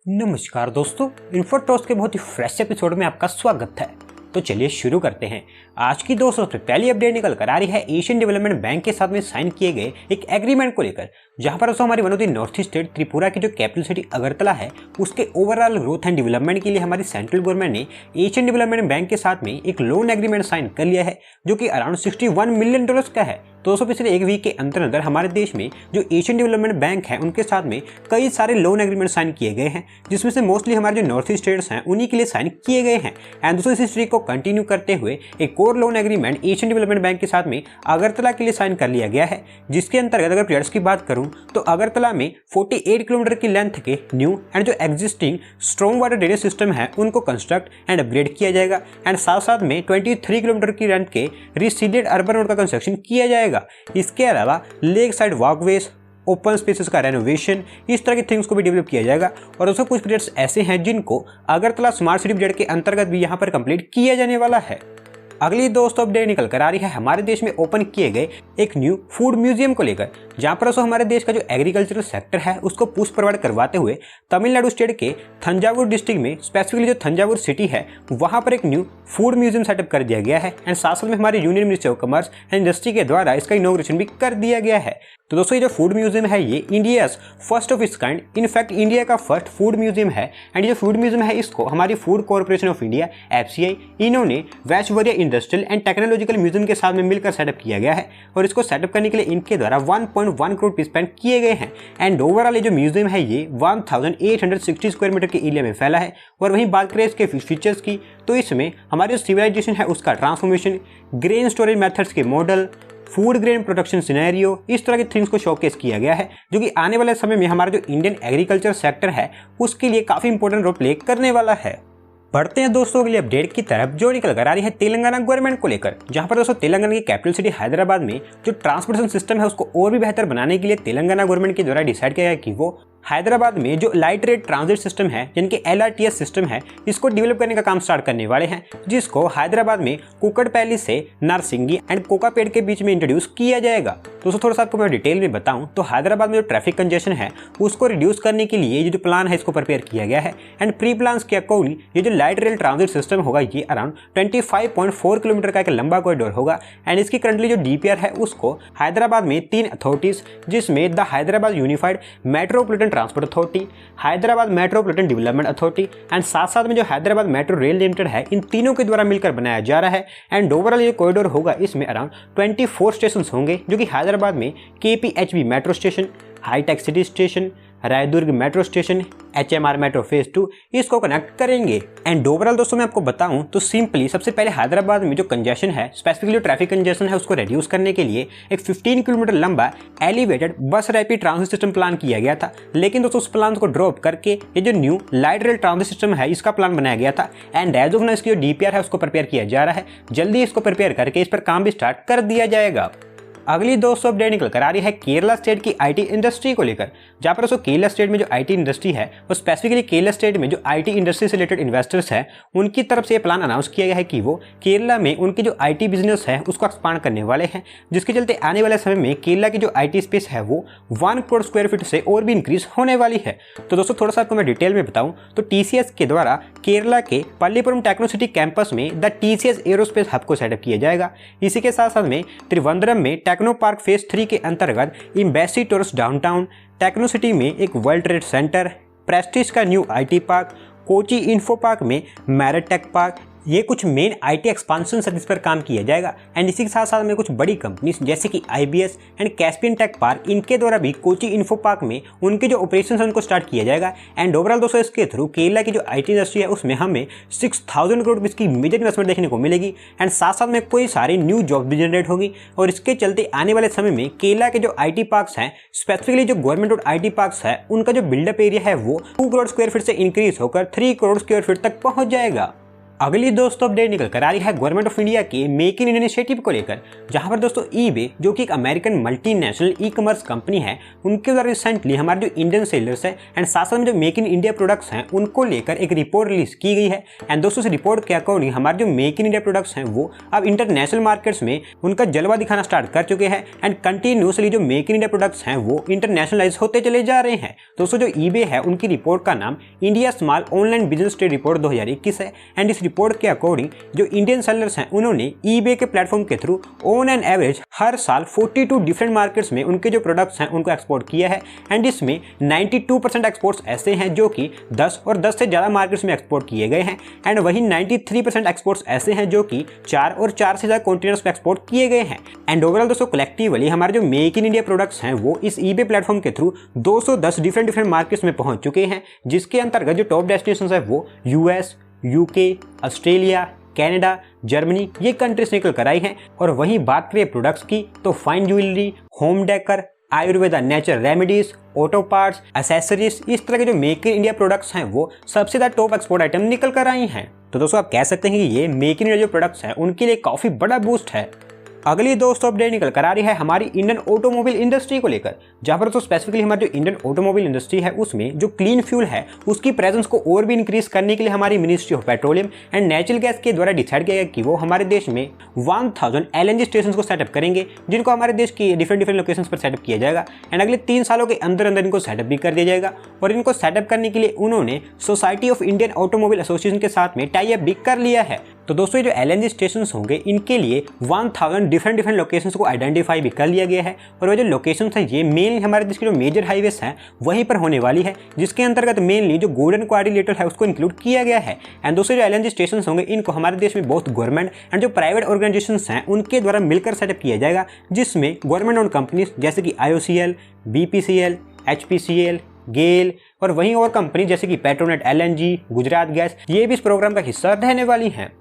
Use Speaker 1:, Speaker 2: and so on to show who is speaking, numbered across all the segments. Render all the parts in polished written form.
Speaker 1: नमस्कार दोस्तों, इन्फोटॉस के बहुत ही फ्रेश एपिसोड में आपका स्वागत है। तो चलिए शुरू करते हैं। आज की दोस्तों सबसे पहली अपडेट निकल कर आ रही है एशियन डेवलपमेंट बैंक के साथ में साइन किए गए एक एग्रीमेंट को लेकर, जहां पर दोस्तों हमारी one of the north east state Tripura की जो कैपिटल सिटी अगरतला है उसके ओवरऑल ग्रोथ एंड डेवलपमेंट के लिए हमारी सेंट्रल गवर्नमेंट ने एशियन डेवलपमेंट बैंक के साथ में एक लोन एग्रीमेंट साइन कर लिया है, जो कि अराउंड $61 मिलियन का है। तो दोस्तों पिछले एक वीक के अंदर हमारे देश में जो एशियन डेवलपमेंट बैंक है उनके साथ में कई सारे लोन एग्रीमेंट साइन किए गए हैं, जिसमें से मोस्टली हमारे जो नॉर्थ ईस्ट स्टेट्स हैं उन्हीं के लिए साइन किए गए हैं। एंड दोस्तों इस हिस्ट्री को कंटिन्यू करते हुए एक और loan agreement Asian development bank के साथ में अगरतला के लिए साइन कर लिया गया है, जिसके अंतर्गत अगर प्रोजेक्ट्स की बात करूं तो अगरतला में 48 किलोमीटर की लेंथ के न्यू एंड जो existing strong water drainage system है उनको कंस्ट्रक्ट एंड अपग्रेड किया जाएगा। एंड साथ साथ में 23 किलोमीटर की लेंथ के रिसीडेड अर्बन रोड का कंस्ट्रक्शन किया जाएगा। इसके अलावा lake side walkways, open spaces का रेनोवेशन, इस तरह की थिंग्स को भी डेवलप किया जाएगा। और दोस्तों कुछ प्रोजेक्ट्स ऐसे हैं जिनको अगरतला स्मार्ट सिटी प्रोजेक्ट के अंतर्गत भी यहाँ पर कंप्लीट किया जाने वाला है। अगली दोस्तों अपडेट निकल कर आ रही है हमारे देश में ओपन किए गए एक न्यू फूड म्यूजियम को लेकर, जहां पर दोस्तों हमारे देश का जो एग्रीकल्चरल सेक्टर है उसको पुश प्रोवाइड करवाते हुए तमिलनाडु स्टेट के थंजावुर डिस्ट्रिक्ट में स्पेसिफिकली जो थंजावुर सिटी है वहां पर एक न्यू फूड म्यूजियम सेटअप कर दिया गया है। एंड साथ साथ में हमारे union ministry of commerce and industry के द्वारा इसका इनॉग्रेशन भी कर दिया गया है। तो दोस्तों ये जो फूड म्यूजियम है ये India's first of its kind, in fact India का फर्स्ट फूड म्यूजियम है। एंड ये फूड म्यूजियम है इसको हमारी food corporation of India FCI इन्होंने वैश्वर्य इंडस्ट्रियल एंड टेक्नोलॉजिकल म्यूजियम के साथ में मिलकर सेटअप किया गया है। और इसको सेटअप करने के लिए इनके द्वारा 1.1 करोड़ रुपए स्पेंड किए गए हैं। एंड ओवरऑल ये जो म्यूजियम है ये 1860 स्क्वायर मीटर के एरिया में फैला है। और वहीं बात करें इसके फीचर्स की तो इसमें हमारी जो सिविलाइजेशन है उसका ट्रांसफॉर्मेशन, ग्रेन स्टोरेज मेथड्स के model, food grain production scenario, इस तरह की थिंग्स को शोकेस किया गया है, जो कि आने वाले समय में हमारा जो इंडियन एग्रीकल्चर सेक्टर है उसके लिए काफी इंपॉर्टेंट रोल प्ले करने वाला है। बढ़ते हैं दोस्तों अगली अपडेट की तरफ, जो निकल कर आ रही है तेलंगाना गवर्नमेंट को लेकर, जहां पर दोस्तों तेलंगाना की कैपिटल सिटी हैदराबाद में जो ट्रांसपोर्टेशन सिस्टम है उसको और भी बेहतर बनाने के लिए तेलंगाना गवर्नमेंट के द्वारा डिसाइड किया गया कि वो हैदराबाद में जो लाइट रेल ट्रांजिट सिस्टम है जिनके LRTS सिस्टम है इसको डेवलप करने का काम स्टार्ट करने वाले हैं, जिसको हैदराबाद में कुकड़पैली से नारसिंगी एंड कोकापेट के बीच में इंट्रोड्यूस किया जाएगा। दोस्तों थोड़ा सा आपको मैं डिटेल में बताऊं तो हैदराबाद में जो ट्रैफिक कंजेशन है उसको रिड्यूस करने के लिए ये जो प्लान है इसको प्रिपेयर किया गया है। एंड प्री प्लान के अकॉर्डिंग ये जो लाइट रेल ट्रांजिट सिस्टम होगा ये अराउंड 25.4 किलोमीटर का एक लंबा कॉरिडोर होगा। एंड इसकी करंटली जो DPR है उसको हैदराबाद में 3 अथॉरिटीज, जिसमें the Hyderabad unified metropolitan transport authority, Hyderabad metropolitan development authority and साथ साथ में जो हैदराबाद मेट्रो रेल लिमिटेड है, इन तीनों के द्वारा मिलकर बनाया जा रहा है। एंड ओवरऑल ये कॉरिडोर होगा इसमें अराउंड 24 स्टेशन होंगे, जो कि हैदराबाद में KPHB मेट्रो स्टेशन, हाईटेक city station, Raidurg metro station, HMR metro phase 2 इसको कनेक्ट करेंगे। एंड ओवरऑल दोस्तों मैं आपको बताऊं तो सिंपली सबसे पहले हैदराबाद में जो कंजेशन है, स्पेसिफिकली जो ट्रैफिक कंजेशन है उसको रिड्यूस करने के लिए एक 15 किलोमीटर लंबा एलिवेटेड बस रैपिड ट्रांजिट सिस्टम प्लान किया गया था। लेकिन दोस्तों उस प्लान को ड्रॉप करके ये जो new light rail transit system है इसका प्लान बनाया गया था। एंड एज ऑफ नाउ इसकी जो DPR है उसको प्रिपेयर किया जा रहा है, जल्दी इसको प्रिपेयर करके इस पर काम भी स्टार्ट कर दिया जाएगा। अगली दोस्तों अपडेट निकल कर आ रही है केरला स्टेट की IT इंडस्ट्री को लेकर, जहां पर दोस्तों केरला स्टेट में जो IT इंडस्ट्री है वो स्पेसिफिकली केरला स्टेट में जो IT इंडस्ट्री से रिलेटेड इन्वेस्टर्स हैं उनकी तरफ से ये प्लान अनाउंस किया गया है कि वो केरला में उनकी जो IT बिजनेस है उसको एक्सपांड करने वाले हैं, जिसके चलते आने वाले समय में केरला की जो IT स्पेस है वो 1 करोड़ स्क्वायर फीट से और भी इंक्रीज होने वाली है। तो दोस्तों थोड़ा सा आपको मैं डिटेल में बताऊं तो TCS के द्वारा केरला के पल्लीपुरम टेक्नोसिटी कैंपस में द TCS एरोस्पेस हब को सेटअप किया जाएगा। इसी के साथ साथ में त्रिवंद्रम में टेक्नो पार्क फेज 3 के अंतर्गत Embassy tourist downtown, techno city में एक वर्ल्ड ट्रेड सेंटर, प्रेस्टीज का new IT park, Kochi info park में मैरिटेक पार्क, ये कुछ मेन IT एक्सपांशन सर्विस पर काम किया जाएगा। एंड इसी के साथ साथ में कुछ बड़ी कंपनीज जैसे कि IBS and Caspian tech park, इनके द्वारा भी कोची इन्फो पार्क में उनके जो ऑपरेशन है उनको स्टार्ट किया जाएगा। एंड ओवरऑल दोस्तों इसके थ्रू केरला की जो IT इंडस्ट्री है उसमें हमें 6000 करोड़ रुपये की मेजर इन्वेस्टमेंट देखने को मिलेगी। एंड साथ साथ में कोई सारी न्यू जॉब भी जनरेट होगी। और इसके चलते आने वाले समय में केरला के जो IT पार्क्स हैं, स्पेसिफिकली जो गवर्नमेंट और IT पार्क्स है, उनका जो बिल्डअप एरिया है वो 2 करोड़ स्क्वायर फीट से इंक्रीज होकर 3 करोड़ स्क्वायर फीट तक पहुंच जाएगा। अगली दोस्तों अपडेट निकल कर आ रही है गवर्नमेंट ऑफ इंडिया के मेक इन इंडिया इनिशिएटिव को लेकर, जहां पर दोस्तों ईबे जो कि एक American multinational e commerce company है, उनके द्वारा रिसेंटली हमारे जो इंडियन सेलर्स है एंड साथ साथ में जो मेक इन इंडिया प्रोडक्ट्स हैं उनको लेकर एक रिपोर्ट रिलीज की गई है। एंड दोस्तों इस रिपोर्ट के अकॉर्डिंग हमारे जो मेक इन इंडिया प्रोडक्ट्स हैं वो अब इंटरनेशनल मार्केट्स में उनका जलवा दिखाना स्टार्ट कर चुके हैं एंड कंटिन्यूसली जो मेक इन इंडिया प्रोडक्ट्स हैं वो इंटरनेशनलाइज होते चले जा रहे हैं। दोस्तों जो ईबे है उनकी रिपोर्ट का नाम India small online business trade report 2021 है एंड इस रिपोर्ट के अकॉर्डिंग जो इंडियन सेलर्स हैं उन्होंने ईबे के प्लेटफॉर्म के थ्रू ऑन एन एवरेज हर साल 42 डिफरेंट मार्केट्स में उनके जो प्रोडक्ट्स हैं उनको एक्सपोर्ट किया है एंड इसमें 92% एक्सपोर्ट्स ऐसे हैं जो कि 10 और 10 से ज़्यादा मार्केट्स में एक्सपोर्ट किए गए हैं एंड वहीं 93% एक्सपोर्ट्स ऐसे हैं जो कि 4 और 4 से ज़्यादा कॉन्टिनेंट्स में एक्सपोर्ट किए गए हैं। एंड ओवरऑल दोस्तों कलेक्टिवली हमारे जो मेक इन इंडिया प्रोडक्ट्स हैं वो इस ईबे प्लेटफॉर्म के थ्रू 210 डिफरेंट मार्केट्स में पहुंच चुके हैं, जिसके अंतर्गत जो टॉप डेस्टिनेशंस है वो US, UK, Australia, Canada, Germany ये कंट्रीज निकल कर आई हैं। और वहीं बात करें प्रोडक्ट्स की तो fine jewellery, home decor, Ayurveda natural remedies, auto parts, accessories, इस तरह के जो मेक इन इंडिया प्रोडक्ट्स हैं वो सबसे ज़्यादा टॉप एक्सपोर्ट आइटम निकल कर आई हैं। तो दोस्तों आप कह सकते हैं कि ये मेक इन इंडिया जो प्रोडक्ट्स हैं उनके लिए काफ़ी बड़ा बूस्ट है। अगली दोस्तों अपडेट निकल कर आ रही है हमारी इंडियन ऑटोमोबाइल इंडस्ट्री को लेकर, जहां पर दोस्तों स्पेसिफिकली हमारी जो इंडियन ऑटोमोबाइल इंडस्ट्री है उसमें जो क्लीन फ्यूल है उसकी प्रेजेंस को और भी इंक्रीज करने के लिए हमारी ministry of petroleum and natural gas के द्वारा डिसाइड किया गया कि वो हमारे देश में 1000 LNG स्टेशन को सेटअप करेंगे, जिनको हमारे देश की डिफरेंट लोकेशन पर सेटअप किया जाएगा एंड अगले 3 सालों के अंदर अंदर इनको सेटअप भी कर दिया जाएगा। और इनको सेटअप करने के लिए उन्होंने society of Indian automobile association के साथ में टाई अप भी कर लिया है। तो दोस्तों ये जो LNG स्टेशन होंगे इनके लिए 1000 डिफरेंट लोकेशंस को आइडेंटिफाई भी कर लिया गया है और वो जो लोकेशंस हैं ये मेनली हमारे देश के जो मेजर हाईवेज हैं वहीं पर होने वाली है, जिसके अंतर्गत मेनली जो गोल्डन क्वाड्रिलेटरल है उसको इंक्लूड किया गया है। एंड दोस्तों जो LNG स्टेशन होंगे इनको हमारे देश में बहुत गवर्नमेंट एंड जो प्राइवेट ऑर्गेनाइजेशंस हैं उनके द्वारा मिलकर सेटअप किया जाएगा, जिसमें गवर्नमेंट ओन कंपनीज जैसे कि IOCL, BPCL, HPCL, गेल और वहीं और कंपनी जैसे कि पेट्रोनेट LNG, गुजरात गैस ये भी इस प्रोग्राम का हिस्सा रहने वाली हैं।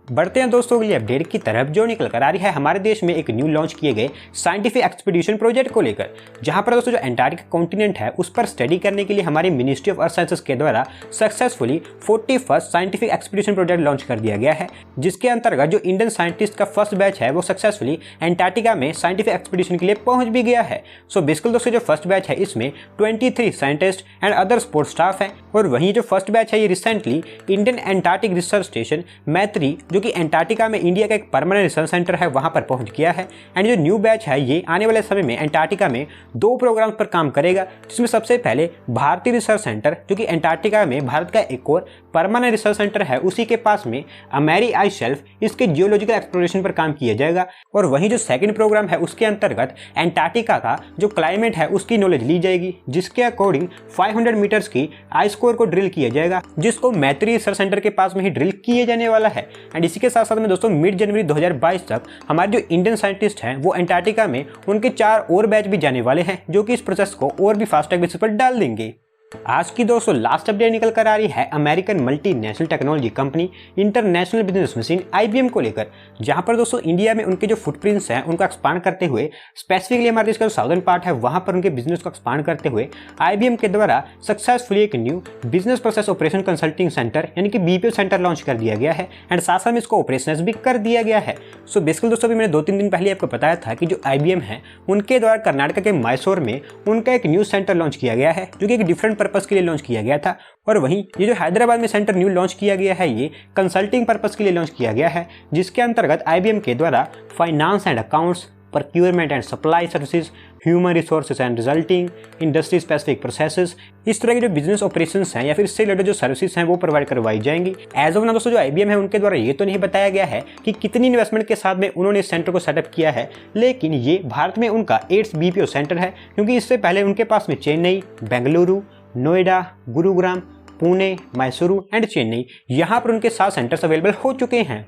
Speaker 1: बढ़ते हैं दोस्तों अगली अपडेट की तरफ, जो निकल कर आ रही है हमारे देश में एक न्यू लॉन्च किए गए साइंटिफिक एक्सपीडिशन प्रोजेक्ट को लेकर, जहां पर दोस्तों जो एंटार्क्टिका कॉन्टिनेंट है उस पर स्टडी करने के लिए हमारी मिनिस्ट्री ऑफ अर्थ साइंसेस के द्वारा successfully 41st scientific expedition project launch कर दिया गया है, जिसके अंतर्गत जो इंडियन साइंटिस्ट का फर्स्ट बैच है वो सक्सेसफुली एंटार्क्टिका में साइंटिफिक एक्सपीडिशन के लिए पहुंच भी गया है। सो बेसिकली दोस्तों जो फर्स्ट बैच है इसमें 23 scientist and other support staff है और वहीं जो फर्स्ट बैच है ये recently Indian Antarctic research station मैत्री जो कि एंटार्क्टिका में इंडिया का एक परमानेंट रिसर्च सेंटर है वहां पर पहुंच गया है। एंड जो न्यू बैच है ये आने वाले समय में एंटार्क्टिका में 2 प्रोग्राम्स पर काम करेगा, जिसमें सबसे पहले भारतीय रिसर्च सेंटर जो कि एंटार्क्टिका में भारत का एक और परमानेंट रिसर्च सेंटर है उसी के पास में अमेरी आइस शेल्फ इसके जियोलॉजिकल एक्सप्लोरेशन पर काम किया जाएगा। और वहीं जो सेकंड प्रोग्राम है उसके अंतर्गत एंटार्क्टिका का जो क्लाइमेट है उसकी नॉलेज ली जाएगी, जिसके अकॉर्डिंग 500 मीटर्स की आइस कोर को ड्रिल किया जाएगा, जिसको मैत्री रिसर्च सेंटर के पास में ही ड्रिल किए जाने वाला है। एंड इसी के साथ साथ में दोस्तों मिड जनवरी 2022 तक हमारे जो इंडियन साइंटिस्ट हैं वो एंटार्क्टिका में उनके 4 और बैच भी जाने वाले हैं, जो कि इस प्रोसेस को और भी फास्ट ट्रैक बेसिस पर डाल देंगे। आज की दोस्तों लास्ट अपडेट निकल कर आ रही है American multinational technology company international business machine IBM को लेकर, जहां पर दोस्तों इंडिया में उनके जो फुटप्रिंट्स हैं उनको एक्सपांड करते हुए स्पेसिफिकली हमारे देश का जो साउदर्न पार्ट है वहां पर उनके बिजनेस को एक्सपांड करते हुए IBM के द्वारा सक्सेसफुली एक new business process operation consulting centre यानी कि BPO सेंटर लॉन्च कर दिया गया है एंड साथ साथ में इसको ऑपरेशन भी कर दिया गया है। सो बेसिकली दोस्तों अभी मैंने 2-3 दिन पहले आपको बताया था कि जो IBM है उनके द्वारा कर्नाटक के मैसूर में उनका एक न्यू सेंटर लॉन्च किया गया है, जो कि एक डिफरेंट पर्पस के लिए लॉन्च किया गया था। और वहीं ये जो हैदराबाद में सेंटर न्यू लॉन्च किया गया है ये कंसल्टिंग पर्पस के लिए लॉन्च किया गया है, जिसके अंतर्गत IBM के द्वारा finance and accounts, procurement and supply services, human resources and resulting, industry specific processes, इस तरह के जो बिजनेस ऑपरेशंस हैं या फिर इससे रिलेटेड जो सर्विसेज हैं वो प्रोवाइड करवाई जाएंगी। एज ऑफ नाउ दोस्तों जो IBM है उनके द्वारा ये तो नहीं बताया गया है कि कितनी इन्वेस्टमेंट के साथ में उन्होंने इस सेंटर को सेटअप किया है, लेकिन ये भारत में उनका 8th BPO सेंटर है, क्योंकि इससे पहले उनके पास में चेन्नई, बेंगलुरु, नोएडा, गुरुग्राम, पुणे, मैसूरू एंड चेन्नई यहाँ पर उनके 7 सेंटर्स अवेलेबल हो चुके हैं।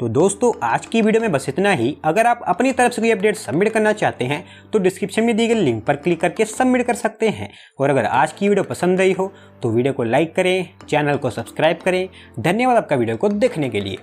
Speaker 1: तो दोस्तों आज की वीडियो में बस इतना ही। अगर आप अपनी तरफ से कोई अपडेट सबमिट करना चाहते हैं तो डिस्क्रिप्शन में दिए गए लिंक पर क्लिक करके सबमिट कर सकते हैं। और अगर आज की वीडियो पसंद आई हो तो वीडियो को लाइक करें, चैनल को सब्सक्राइब करें। धन्यवाद आपका वीडियो को देखने के लिए।